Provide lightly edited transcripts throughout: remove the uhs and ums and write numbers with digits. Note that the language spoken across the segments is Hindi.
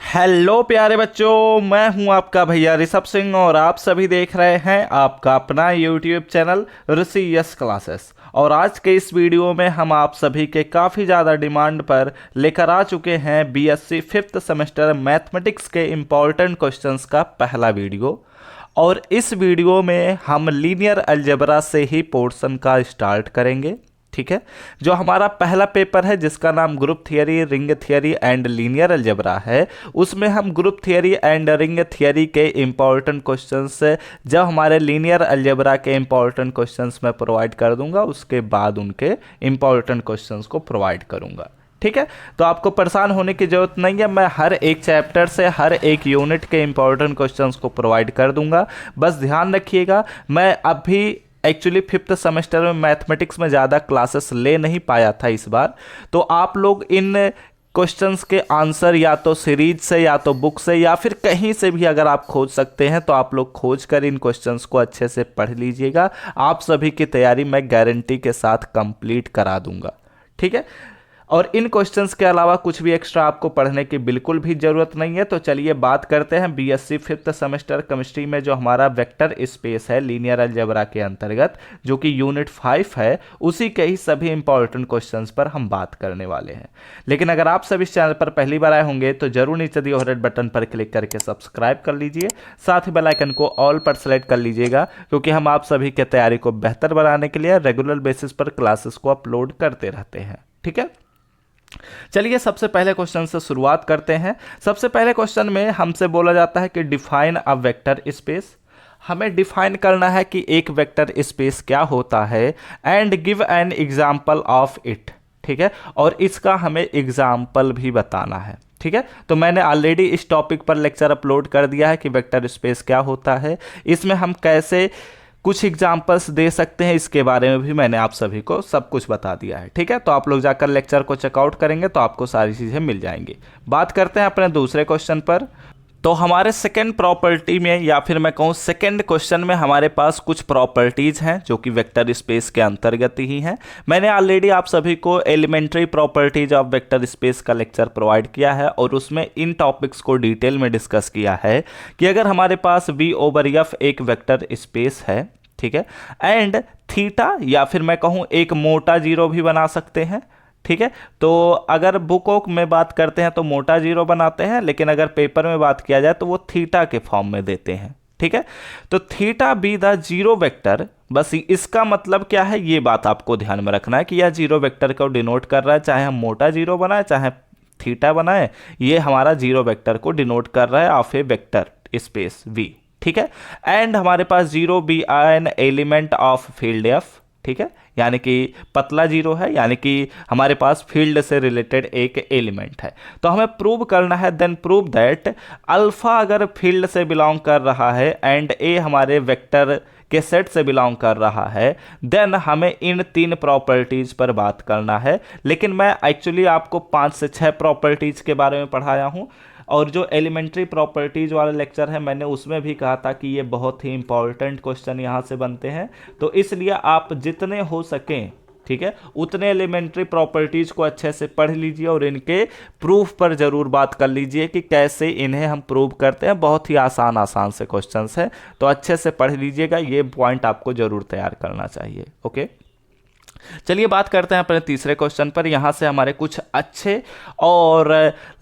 हेलो प्यारे बच्चों, मैं हूं आपका भैया ऋषभ सिंह और आप सभी देख रहे हैं आपका अपना यूट्यूब चैनल ऋषि यस क्लासेस। और आज के इस वीडियो में हम आप सभी के काफ़ी ज़्यादा डिमांड पर लेकर आ चुके हैं बीएससी फिफ्थ सेमेस्टर मैथमेटिक्स के इम्पॉर्टेंट क्वेश्चंस का पहला वीडियो। और इस वीडियो में हम लीनियर अलजेब्रा से ही पोर्शन का स्टार्ट करेंगे। ठीक है, जो हमारा पहला पेपर है जिसका नाम group theory, ring theory and linear algebra है, उसमें हम group theory and ring theory के इंपॉर्टेंट क्वेश्चंस जब हमारे लीनियर अलजेब्रा के इंपॉर्टेंट क्वेश्चंस मैं प्रोवाइड कर दूंगा, उसके बाद उनके इंपॉर्टेंट क्वेश्चंस को प्रोवाइड करूंगा। ठीक है, तो आपको परेशान होने की जरूरत नहीं है, मैं हर एक चैप्टर से हर एक यूनिट के इंपॉर्टेंट क्वेश्चंस को प्रोवाइड कर दूंगा। बस ध्यान रखिएगा, मैं अभी एक्चुअली फिफ्थ सेमेस्टर में मैथमेटिक्स में ज़्यादा क्लासेस ले नहीं पाया था इस बार, तो आप लोग इन क्वेश्चंस के आंसर या तो सीरीज से या तो बुक से या फिर कहीं से भी अगर आप खोज सकते हैं तो आप लोग खोज कर इन क्वेश्चंस को अच्छे से पढ़ लीजिएगा। आप सभी की तैयारी मैं गारंटी के साथ कंप्लीट करा दूंगा। ठीक है, और इन क्वेश्चंस के अलावा कुछ भी एक्स्ट्रा आपको पढ़ने की बिल्कुल भी ज़रूरत नहीं है। तो चलिए बात करते हैं बीएससी फिफ्थ सेमेस्टर केमिस्ट्री में जो हमारा वेक्टर स्पेस है लीनियर अलजेब्रा के अंतर्गत, जो कि यूनिट 5 है, उसी के ही सभी इंपॉर्टेंट क्वेश्चंस पर हम बात करने वाले हैं। लेकिन अगर आप सब इस चैनल पर पहली बार आए होंगे तो जरूर नीचे दिए रेड बटन पर क्लिक करके सब्सक्राइब कर लीजिए, साथ ही बेल आइकन को ऑल पर सेलेक्ट कर लीजिएगा, क्योंकि हम आप सभी के तैयारी को बेहतर बनाने के लिए रेगुलर बेसिस पर क्लासेस को अपलोड करते रहते हैं। ठीक है, चलिए सबसे पहले क्वेश्चन से शुरुआत करते हैं। सबसे पहले क्वेश्चन में हमसे बोला जाता है कि डिफाइन अ वेक्टर स्पेस। हमें डिफाइन करना है कि एक वेक्टर स्पेस क्या होता है and give an example of it. ठीक है, और इसका हमें एग्जाम्पल भी बताना है। ठीक है, तो मैंने ऑलरेडी इस टॉपिक पर लेक्चर अपलोड कर दिया है कि वेक्टर स्पेस क्या होता है, इसमें हम कैसे कुछ एग्जाम्पल्स दे सकते हैं, इसके बारे में भी मैंने आप सभी को सब कुछ बता दिया है। ठीक है, तो आप लोग जाकर लेक्चर को चेकआउट करेंगे तो आपको सारी चीज़ें मिल जाएंगी। बात करते हैं अपने दूसरे क्वेश्चन पर। तो हमारे सेकेंड प्रॉपर्टी में या फिर मैं कहूँ सेकेंड क्वेश्चन में हमारे पास कुछ प्रॉपर्टीज़ हैं जो कि वेक्टर स्पेस के अंतर्गत ही हैं। मैंने ऑलरेडी आप सभी को elementary properties of vector space का लेक्चर प्रोवाइड किया है और उसमें इन टॉपिक्स को डिटेल में डिस्कस किया है कि अगर हमारे पास V/F एक वेक्टर स्पेस है, ठीक है, एंड थीटा या फिर मैं कहूँ एक मोटा जीरो भी बना सकते हैं। ठीक है, तो अगर बुकों में बात करते हैं तो मोटा जीरो बनाते हैं, लेकिन अगर पेपर में बात किया जाए तो वो थीटा के फॉर्म में देते हैं। ठीक है, तो theta be the zero vector, बस इसका मतलब क्या है ये बात आपको ध्यान में रखना है कि यह जीरो वेक्टर को डिनोट कर रहा है, चाहे हम मोटा जीरो बनाए चाहे थीटा बनाए, ये हमारा जीरो वेक्टर को डिनोट कर रहा है of a vector space V. ठीक है, एंड हमारे पास zero be an element of field F. ठीक है, यानी कि पतला जीरो है, यानी कि हमारे पास फील्ड से रिलेटेड एक एलिमेंट है। तो हमें प्रूव करना है, देन प्रूव दैट अल्फा अगर फील्ड से बिलोंग कर रहा है एंड ए हमारे वेक्टर के सेट से बिलोंग कर रहा है, देन हमें इन तीन प्रॉपर्टीज पर बात करना है। लेकिन मैं एक्चुअली आपको 5 से 6 प्रॉपर्टीज के बारे में पढ़ाया हूँ, और जो एलिमेंट्री प्रॉपर्टीज वाला लेक्चर है मैंने उसमें भी कहा था कि ये बहुत ही इंपॉर्टेंट क्वेश्चन यहाँ से बनते हैं। तो इसलिए आप जितने हो सकें, ठीक है, उतने एलिमेंट्री प्रॉपर्टीज को अच्छे से पढ़ लीजिए और इनके प्रूफ पर जरूर बात कर लीजिए कि कैसे इन्हें हम प्रूव करते हैं। बहुत ही आसान आसान से क्वेश्चंस हैं, तो अच्छे से पढ़ लीजिएगा, ये पॉइंट आपको जरूर तैयार करना चाहिए। ओके, चलिए बात करते हैं अपने तीसरे क्वेश्चन पर। यहाँ से हमारे कुछ अच्छे और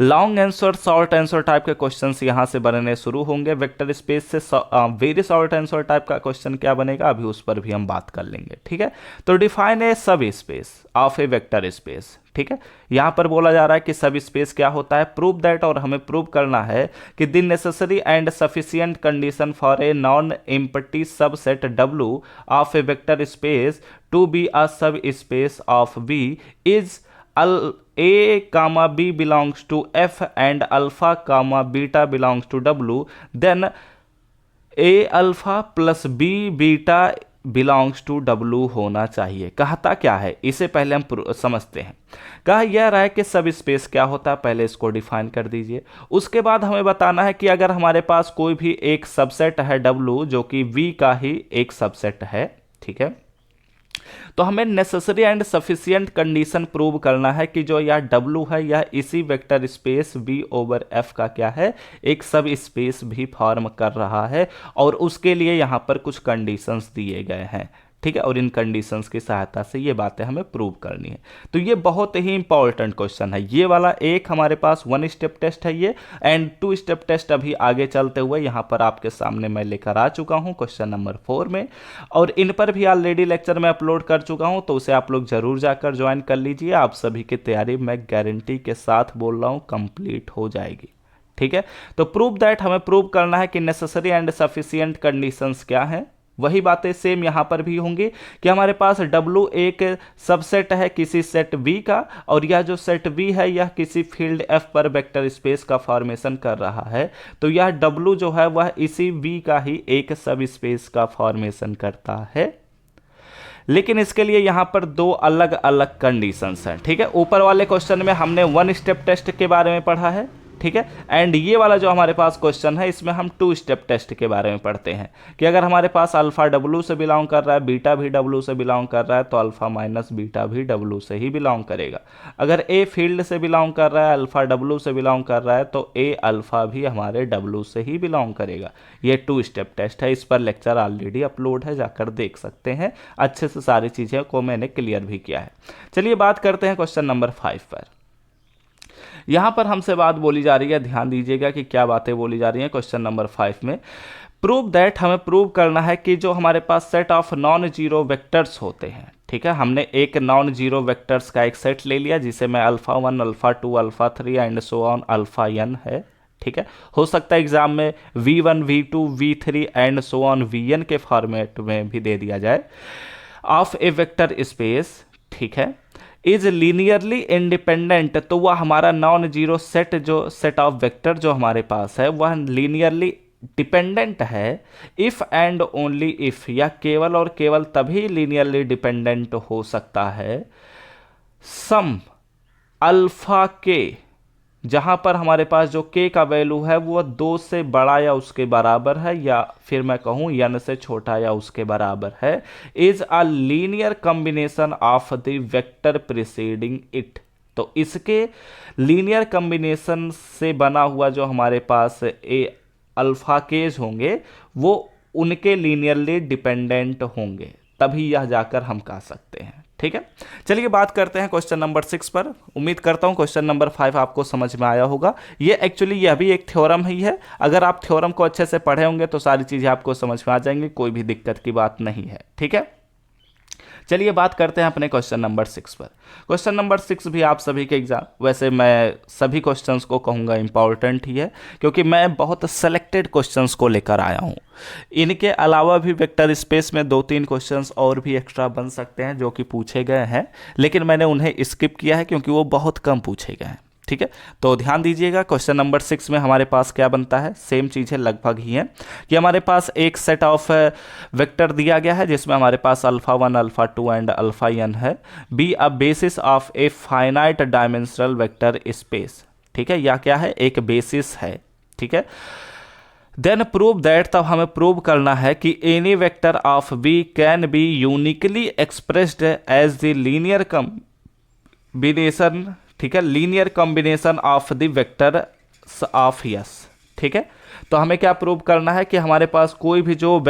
long answer short answer type के क्वेश्चंस यहाँ से बनने शुरू होंगे। वेक्टर स्पेस से वेरी शॉर्ट आंसर टाइप का क्वेश्चन क्या बनेगा अभी उस पर भी हम बात कर लेंगे। ठीक है, तो डिफाइन ए सब space of a vector space. ठीक है, यहाँ पर बोला जा रहा है कि सब स्पेस क्या होता है, प्रूव दैट, और हमें प्रूव करना है कि the necessary and sufficient condition for a non empty subset W of a vector space to be a subspace of V is A comma B belongs to F and alpha comma beta belongs to W, then A alpha plus B beta belongs to W होना चाहिए। कहता क्या है इसे पहले हम समझते हैं। कहा यह रहा है कि सब स्पेस क्या होता है, पहले इसको डिफाइन कर दीजिए। उसके बाद हमें बताना है कि अगर हमारे पास कोई भी एक सबसेट है W जो कि V का ही एक सबसेट है, ठीक है, तो हमें necessary and sufficient condition prove करना है कि जो यह W है यह इसी vector space V over F का क्या है, एक सब स्पेस भी फॉर्म कर रहा है, और उसके लिए यहाँ पर कुछ कंडीशंस दिए गए हैं, ठीक है। और इन कंडीशंस की सहायता से ये बातें हमें प्रूव करनी है। तो ये बहुत ही इंपॉर्टेंट क्वेश्चन है ये वाला। एक हमारे पास 1 स्टेप टेस्ट है ये, एंड 2 स्टेप टेस्ट अभी आगे चलते हुए यहाँ पर आपके सामने मैं लेकर आ चुका हूँ क्वेश्चन नंबर 4 में, और इन पर भी ऑलरेडी लेक्चर में अपलोड कर चुका हूँ, तो उसे आप लोग जरूर जाकर ज्वाइन कर लीजिए। आप सभी की तैयारी मैं गारंटी के साथ बोल रहा हूँ कंप्लीट हो जाएगी, ठीक है। तो प्रूव दैट, हमें प्रूव करना है कि नेसेसरी एंड सफिशिएंट कंडीशंस क्या हैं। वही बातें सेम यहां पर भी होंगी कि हमारे पास W एक सबसेट है किसी सेट V का, और यह जो सेट V है यह किसी फील्ड F पर वेक्टर स्पेस का फॉर्मेशन कर रहा है, तो यह W जो है वह इसी V का ही एक सब स्पेस का फॉर्मेशन करता है। लेकिन इसके लिए यहां पर दो अलग अलग कंडीशंस हैं, ठीक है। ऊपर वाले क्वेश्चन में हमने 1 स्टेप टेस्ट के बारे में पढ़ा है, ठीक है, एंड ये वाला जो हमारे पास क्वेश्चन है इसमें हम 2 स्टेप टेस्ट के बारे में पढ़ते हैं कि अगर हमारे पास अल्फा W से बिलोंग कर रहा है, बीटा भी W से बिलोंग कर रहा है, तो अल्फा माइनस बीटा भी W से ही बिलोंग करेगा। अगर A फील्ड से बिलोंग कर रहा है, अल्फा W से बिलोंग कर रहा है, तो A अल्फा भी हमारे W से ही बिलोंग करेगा। ये 2 स्टेप टेस्ट है, इस पर लेक्चर ऑलरेडी अपलोड है, जाकर देख सकते हैं। अच्छे से सारी चीज़ें को मैंने क्लियर भी किया है। चलिए बात करते हैं क्वेश्चन नंबर 5 पर। यहां पर हमसे बात बोली जा रही है, ध्यान दीजिएगा कि क्या बातें बोली जा रही हैं क्वेश्चन नंबर 5 में। प्रूव दैट, हमें प्रूव करना है कि जो हमारे पास set of non zero vectors होते हैं, ठीक है, हमने एक नॉन जीरो वेक्टर्स का एक सेट ले लिया जिसे मैं alpha 1 alpha 2 alpha 3 and so on alpha n है, ठीक है। हो सकता है एग्जाम में V1 V2 V3 and so on Vn के फॉर्मेट में भी दे दिया जाए। ऑफ ए वेक्टर स्पेस, ठीक है, इज लीनियरली इंडिपेंडेंट, तो वह हमारा नॉन जीरो सेट, जो सेट ऑफ वेक्टर जो हमारे पास है वह लीनियरली डिपेंडेंट है। इफ एंड ओनली इफ, या केवल और केवल तभी लीनियरली डिपेंडेंट हो सकता है सम अल्फा के, जहां पर हमारे पास जो k का वैल्यू है वो 2 से बड़ा या उसके बराबर है, या फिर मैं कहूं n से छोटा या उसके बराबर है, is a linear combination of the vector preceding it. तो इसके लीनियर कॉम्बिनेशन से बना हुआ जो हमारे पास ए अल्फा केज होंगे वो उनके लीनियरली डिपेंडेंट होंगे, तभी यह जाकर हम कह सकते हैं, ठीक है। चलिए बात करते हैं क्वेश्चन नंबर 6 पर। उम्मीद करता हूं क्वेश्चन नंबर 5 आपको समझ में आया होगा। ये एक्चुअली यह भी एक थ्योरम ही है, अगर आप थ्योरम को अच्छे से पढ़े होंगे तो सारी चीजें आपको समझ में आ जाएंगी, कोई भी दिक्कत की बात नहीं है, ठीक है। चलिए बात करते हैं अपने क्वेश्चन नंबर 6 पर। क्वेश्चन नंबर 6 भी आप सभी के एग्जाम, वैसे मैं सभी क्वेश्चंस को कहूँगा इंपॉर्टेंट ही है, क्योंकि मैं बहुत सेलेक्टेड क्वेश्चंस को लेकर आया हूँ। इनके अलावा भी वेक्टर स्पेस में 2-3 क्वेश्चंस और भी एक्स्ट्रा बन सकते हैं जो कि पूछे गए हैं, लेकिन मैंने उन्हें स्किप किया है क्योंकि वो बहुत कम पूछे गए हैं, ठीक है। तो ध्यान दीजिएगा क्वेश्चन नंबर 6 में हमारे पास क्या बनता है, सेम चीज़ें लगभग ही हैं कि हमारे पास एक सेट ऑफ वेक्टर दिया गया है जिसमें हमारे पास alpha 1 alpha 2 and alpha n है, be a basis of a finite dimensional vector space, ठीक है, या क्या है, एक बेसिस है, ठीक है। देन प्रूव दैट, तब हमें प्रूव करना है कि any vector of v can be uniquely expressed as the linear combination, ठीक है, linear combination of the vector of S, ठीक है। तो हमें क्या प्रूव करना है कि हमारे पास कोई भी जो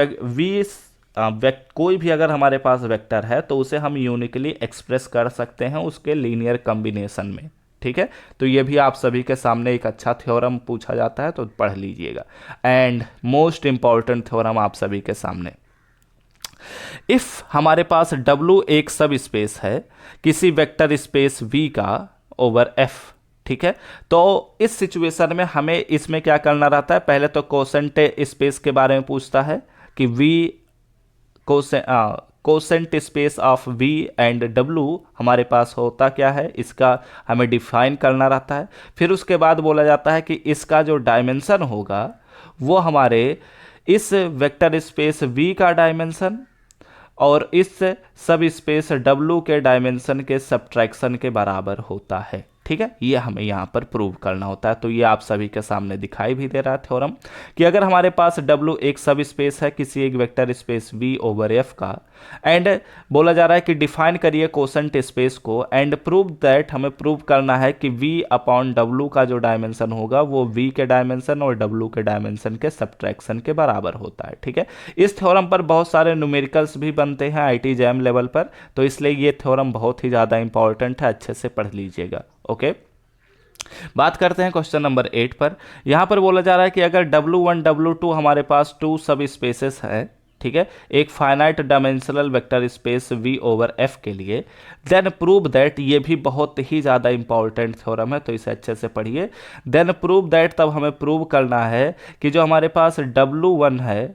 कोई भी अगर हमारे पास वेक्टर है तो उसे हम यूनिकली एक्सप्रेस कर सकते हैं उसके लीनियर कॉम्बिनेशन में, ठीक है। तो ये भी आप सभी के सामने एक अच्छा थ्योरम पूछा जाता है तो पढ़ लीजिएगा, एंड मोस्ट इंपॉर्टेंट थ्योरम आप सभी के सामने। इफ हमारे पास W एक सब स्पेस है किसी वेक्टर स्पेस V का ओवर F, ठीक है, तो इस सिचुएशन में हमें इसमें क्या करना रहता है, पहले तो कोसेंट स्पेस के बारे में पूछता है कि V quotient space of V and W हमारे पास होता क्या है, इसका हमें डिफाइन करना रहता है। फिर उसके बाद बोला जाता है कि इसका जो डायमेंशन होगा वो हमारे इस वेक्टर स्पेस V का डायमेंशन और इस सब स्पेस W के डायमेंशन के सब्ट्रैक्शन के बराबर होता है, ठीक है, ये हमें यहाँ पर प्रूव करना होता है। तो ये आप सभी के सामने दिखाई भी दे रहा है थ्योरम कि अगर हमारे पास W एक सब स्पेस है किसी एक vector space V over F का, एंड बोला जा रहा है कि डिफाइन करिए कोसेंट स्पेस को एंड प्रूव दैट, हमें प्रूव करना है कि V अपॉन W का जो डायमेंशन होगा वो V के डायमेंशन और W के डायमेंशन के सब्ट्रैक्शन के बराबर होता है। ठीक है, इस थ्योरम पर बहुत सारे न्यूमेरिकल्स भी बनते हैं IIT JAM लेवल पर, तो इसलिए ये थ्योरम बहुत ही ज़्यादा इंपॉर्टेंट है, अच्छे से पढ़ लीजिएगा। ओके, बात करते हैं क्वेश्चन नंबर 8 पर। यहां पर बोला जा रहा है कि अगर W1 W2 हमारे पास टू सब स्पेसेस है, ठीक है, एक finite dimensional vector space V over F के लिए, देन प्रूव दैट, ये भी बहुत ही ज़्यादा इंपॉर्टेंट थ्योरम है तो इसे अच्छे से पढ़िए। देन प्रूव दैट, तब हमें प्रूव करना है कि जो हमारे पास W1 है,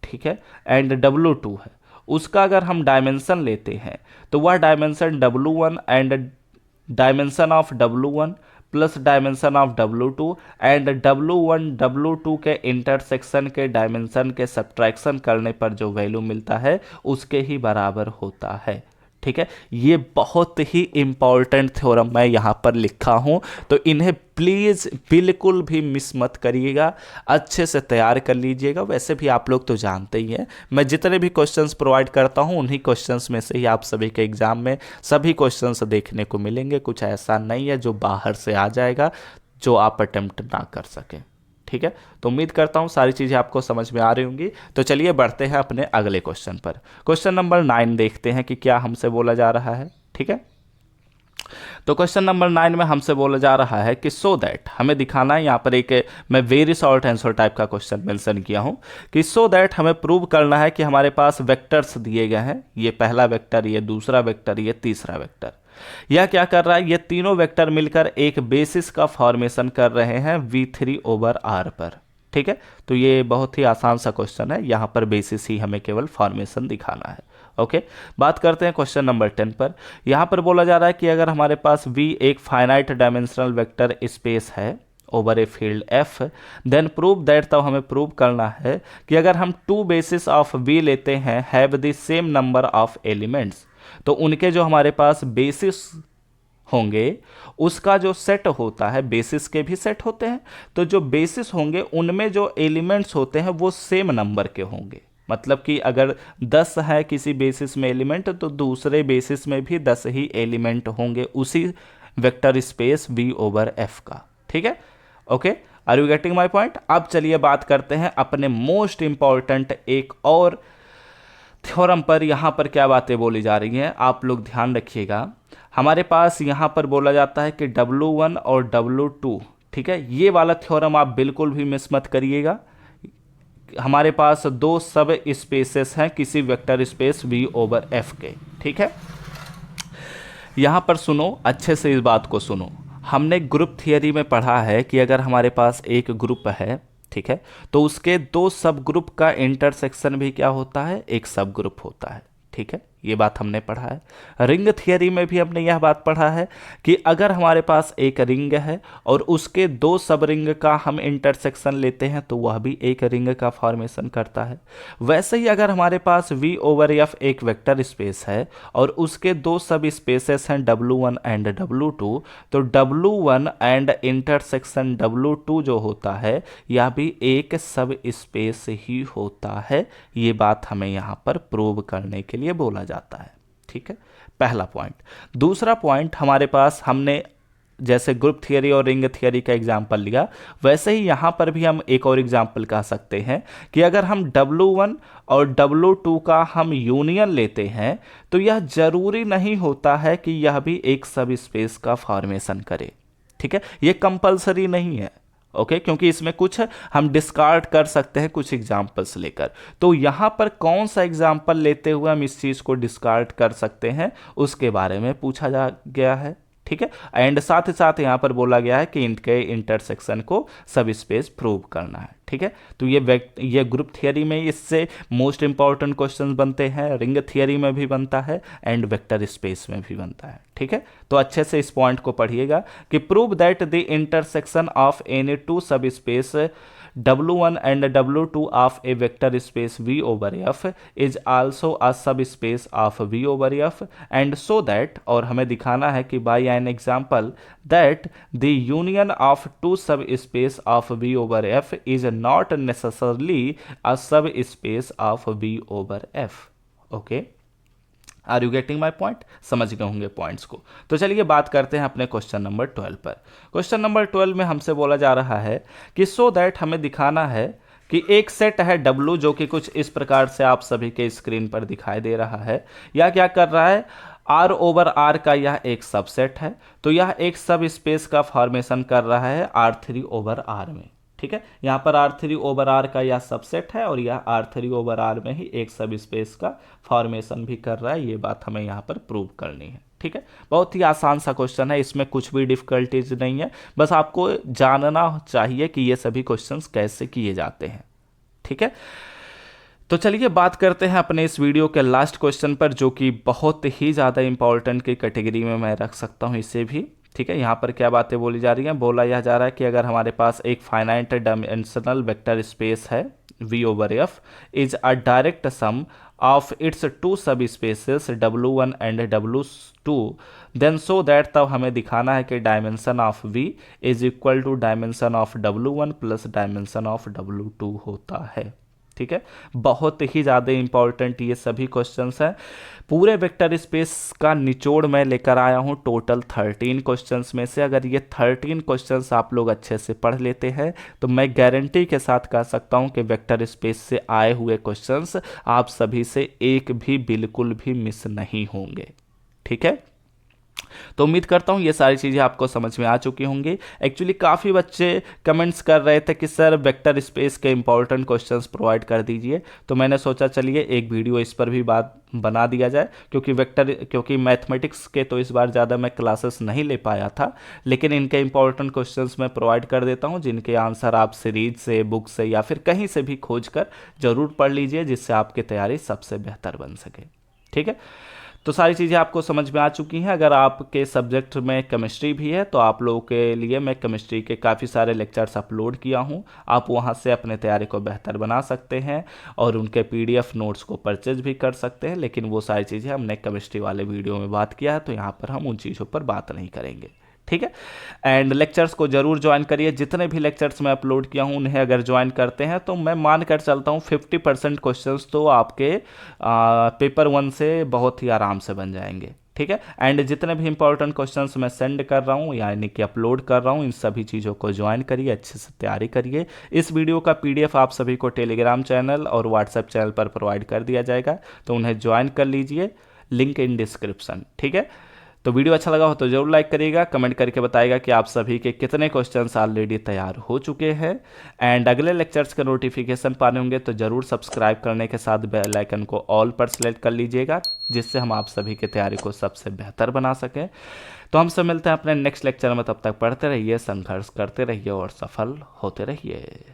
ठीक है, एंड W2 है, उसका अगर हम डायमेंशन लेते हैं तो वह dimension W1 and dimension of W1 plus dimension of W2 and W1 W2 के इंटरसेक्शन के डायमेंशन के सब्ट्रैक्शन करने पर जो वैल्यू मिलता है उसके ही बराबर होता है। ठीक है, ये बहुत ही इंपॉर्टेंट थ्योरम मैं यहाँ पर लिखा हूँ, तो इन्हें प्लीज़ बिल्कुल भी मिस मत करिएगा, अच्छे से तैयार कर लीजिएगा। वैसे भी आप लोग तो जानते ही हैं, मैं जितने भी क्वेश्चंस प्रोवाइड करता हूँ उन्हीं क्वेश्चंस में से ही आप सभी के एग्ज़ाम में सभी क्वेश्चंस देखने को मिलेंगे। कुछ ऐसा नहीं है जो बाहर से आ जाएगा जो आप अटेम्प्ट ना कर सकें। ठीक है, तो उम्मीद करता हूँ सारी चीज़ें आपको समझ में आ रही होंगी। तो चलिए बढ़ते हैं अपने अगले क्वेश्चन पर। क्वेश्चन नंबर 9 देखते हैं कि क्या हमसे बोला जा रहा है। ठीक है, तो क्वेश्चन नंबर 9 में हमसे बोला जा रहा है कि सो दैट, हमें दिखाना है, यहाँ पर एक मैं वेरी शॉर्ट आंसर टाइप का क्वेश्चन मेंशन किया हूँ कि सो दैट हमें प्रूव करना है कि हमारे पास वेक्टर्स दिए गए हैं, ये पहला वेक्टर, ये दूसरा वेक्टर, ये तीसरा वेक्टर। यह क्या कर रहा है, ये तीनों वेक्टर मिलकर एक बेसिस का फॉर्मेशन कर रहे हैं V3 ओवर R पर। ठीक है, तो ये बहुत ही आसान सा क्वेश्चन है, यहाँ पर बेसिस ही हमें केवल फॉर्मेशन दिखाना है। ओके, बात करते हैं क्वेश्चन नंबर 10 पर। यहाँ पर बोला जा रहा है कि अगर हमारे पास V एक फाइनाइट डायमेंशनल वेक्टर स्पेस है over a field F, then prove that, तब हमें प्रूव करना है कि अगर हम टू बेसिस ऑफ V लेते हैं have the same number of elements, तो उनके जो हमारे पास बेसिस होंगे उसका जो सेट होता है, बेसिस के भी सेट होते हैं, तो जो बेसिस होंगे उनमें जो एलिमेंट्स होते हैं वो सेम नंबर के होंगे। मतलब कि अगर 10 है किसी बेसिस में एलिमेंट, तो दूसरे बेसिस में भी 10 ही एलिमेंट होंगे उसी vector space V over F का। ठीक है, okay, are you getting my point. अब चलिए बात करते हैं अपने मोस्ट इंपॉर्टेंट एक और थ्योरम पर। यहाँ पर क्या बातें बोली जा रही हैं आप लोग ध्यान रखिएगा। हमारे पास यहाँ पर बोला जाता है कि W1 और W2, ठीक है, ये वाला थ्योरम आप बिल्कुल भी मिस मत करिएगा। हमारे पास दो सब स्पेसेस हैं किसी vector space V over F के। ठीक है, यहाँ पर सुनो, अच्छे से इस बात को सुनो। हमने ग्रुप थियरी में पढ़ा है कि अगर हमारे पास एक ग्रुप है, ठीक है, तो उसके दो सब ग्रुप का इंटरसेक्शन भी क्या होता है, एक सब ग्रुप होता है। ठीक है, ये बात हमने पढ़ा है। रिंग थियरी में भी हमने यह बात पढ़ा है कि अगर हमारे पास एक रिंग है और उसके दो सब रिंग का हम इंटरसेक्शन लेते हैं तो वह भी एक रिंग का फॉर्मेशन करता है। वैसे ही अगर हमारे पास V ओवर F एक वेक्टर स्पेस है और उसके दो सब स्पेसेस हैं W1 एंड W2, तो W1 एंड इंटरसेक्शन W2 जो होता है यह भी एक सब स्पेस ही होता है। ये बात हमें यहाँ पर प्रूव करने के लिए बोला जाता है। ठीक है, पहला पॉइंट। दूसरा पॉइंट, हमारे पास हमने जैसे ग्रुप थियरी और रिंग थियरी का एग्जाम्पल लिया, वैसे ही यहाँ पर भी हम एक और एग्जाम्पल कह सकते हैं कि अगर हम W1 और W2 का हम यूनियन लेते हैं तो यह जरूरी नहीं होता है कि यह भी एक सब स्पेस का फॉर्मेशन करे। ठीक है, ये कंपलसरी नहीं है। ओके, क्योंकि इसमें कुछ हम डिस्कार्ड कर सकते हैं कुछ एग्जाम्पल्स लेकर। तो यहाँ पर कौन सा एग्जाम्पल लेते हुए हम इस चीज़ को डिस्कार्ड कर सकते हैं उसके बारे में पूछा जा गया है। ठीक है, एंड साथ ही साथ यहाँ पर बोला गया है कि इनके इंटरसेक्शन को सब स्पेस प्रूव करना है। ठीक है, तो ये ग्रुप थियरी में इससे मोस्ट इंपॉर्टेंट क्वेश्चन बनते हैं, रिंग थियरी में भी बनता है एंड वेक्टर स्पेस में भी बनता है। ठीक है, तो अच्छे से इस पॉइंट को पढ़िएगा कि prove that the intersection of any two सब space W1 and W2 of a vector space V over F is also a subspace of V over F and so that, और हमें दिखाना है कि by an example that the union of two subspace of V over F is not necessarily a subspace of V over F. Okay. Are you getting my point? समझ गए होंगे पॉइंट्स को। तो चलिए बात करते हैं अपने क्वेश्चन नंबर 12 पर। क्वेश्चन नंबर 12 में हमसे बोला जा रहा है कि सो दैट हमें दिखाना है कि एक सेट है W जो कि कुछ इस प्रकार से आप सभी के स्क्रीन पर दिखाई दे रहा है। यह क्या कर रहा है? R ओवर R का यह एक सबसेट है, तो यह एक सब स्पेस का फॉर्मेशन कर रहा है R3 ओवर R में। ठीक है, यहाँ पर R3 ओवर R का यह सबसेट है और यह R3 ओवर R में ही एक सब स्पेस का फॉर्मेशन भी कर रहा है। ये बात हमें यहाँ पर प्रूव करनी है। ठीक है, बहुत ही आसान सा क्वेश्चन है, इसमें कुछ भी डिफिकल्टीज नहीं है, बस आपको जानना चाहिए कि ये सभी क्वेश्चंस कैसे किए जाते हैं। ठीक है, तो चलिए बात करते हैं अपने इस वीडियो के लास्ट क्वेश्चन पर, जो कि बहुत ही ज़्यादा इंपॉर्टेंट की कैटेगरी में मैं रख सकता हूँ इसे भी। ठीक है, यहाँ पर क्या बातें बोली जा रही हैं? बोला यह जा रहा है कि अगर हमारे पास एक फाइनाइट डायमेंशनल वेक्टर स्पेस है V over F is a direct sum of its two subspaces W1 and W2, then so that, तब हमें दिखाना है कि dimension of V is equal to dimension of W1 plus dimension of W2 होता है। ठीक है, बहुत ही ज़्यादा इंपॉर्टेंट ये सभी क्वेश्चंस हैं। पूरे वेक्टर स्पेस का निचोड़ मैं लेकर आया हूँ टोटल 13 क्वेश्चंस में से। अगर ये 13 क्वेश्चंस आप लोग अच्छे से पढ़ लेते हैं तो मैं गारंटी के साथ कह सकता हूँ कि वेक्टर स्पेस से आए हुए क्वेश्चंस आप सभी से एक भी बिल्कुल भी मिस नहीं होंगे। ठीक है, तो उम्मीद करता हूँ ये सारी चीज़ें आपको समझ में आ चुकी होंगी। एक्चुअली काफ़ी बच्चे कमेंट्स कर रहे थे कि सर वेक्टर स्पेस के इंपॉर्टेंट क्वेश्चंस प्रोवाइड कर दीजिए, तो मैंने सोचा चलिए एक वीडियो इस पर भी बात बना दिया जाए, क्योंकि मैथमेटिक्स के तो इस बार ज़्यादा मैं क्लासेस नहीं ले पाया था, लेकिन इनके इंपॉर्टेंट क्वेश्चंस मैं प्रोवाइड कर देता हूँ, जिनके आंसर आप सीरीज से, बुक से या फिर कहीं से भी खोज कर ज़रूर पढ़ लीजिए, जिससे आपकी तैयारी सबसे बेहतर बन सके। ठीक है, तो सारी चीज़ें आपको समझ में आ चुकी हैं। अगर आपके सब्जेक्ट में केमिस्ट्री भी है तो आप लोगों के लिए मैं केमिस्ट्री के काफ़ी सारे लेक्चर्स अपलोड किया हूं, आप वहां से अपने तैयारी को बेहतर बना सकते हैं और उनके PDF नोट्स को परचेज भी कर सकते हैं, लेकिन वो सारी चीज़ें हमने केमिस्ट्री वाले वीडियो में बात किया है, तो यहाँ पर हम उन चीज़ों पर बात नहीं करेंगे। ठीक है, एंड लेक्चर्स को जरूर ज्वाइन करिए। जितने भी लेक्चर्स मैं अपलोड किया हूं उन्हें अगर ज्वाइन करते हैं तो मैं मान कर चलता हूं 50% क्वेश्चंस तो आपके पेपर 1 से बहुत ही आराम से बन जाएंगे। ठीक है, एंड जितने भी इंपॉर्टेंट क्वेश्चंस मैं सेंड कर रहा हूं यानी कि अपलोड कर रहा हूं, इन सभी चीज़ों को ज्वाइन करिए, अच्छे से तैयारी करिए। इस वीडियो का PDF आप सभी को टेलीग्राम चैनल और व्हाट्सएप चैनल पर प्रोवाइड कर दिया जाएगा, तो उन्हें ज्वाइन कर लीजिए, लिंक इन डिस्क्रिप्शन। ठीक है, तो वीडियो अच्छा लगा हो तो जरूर लाइक करिएगा, कमेंट करके बताइएगा कि आप सभी के कितने क्वेश्चंस ऑलरेडी तैयार हो चुके हैं। एंड अगले लेक्चर्स का नोटिफिकेशन पाने होंगे तो जरूर सब्सक्राइब करने के साथ बेल आइकन को ऑल पर सेलेक्ट कर लीजिएगा, जिससे हम आप सभी की तैयारी को सबसे बेहतर बना सकें। तो हमसे मिलते हैं अपने नेक्स्ट लेक्चर में, तब तक पढ़ते रहिए, संघर्ष करते रहिए और सफल होते रहिए।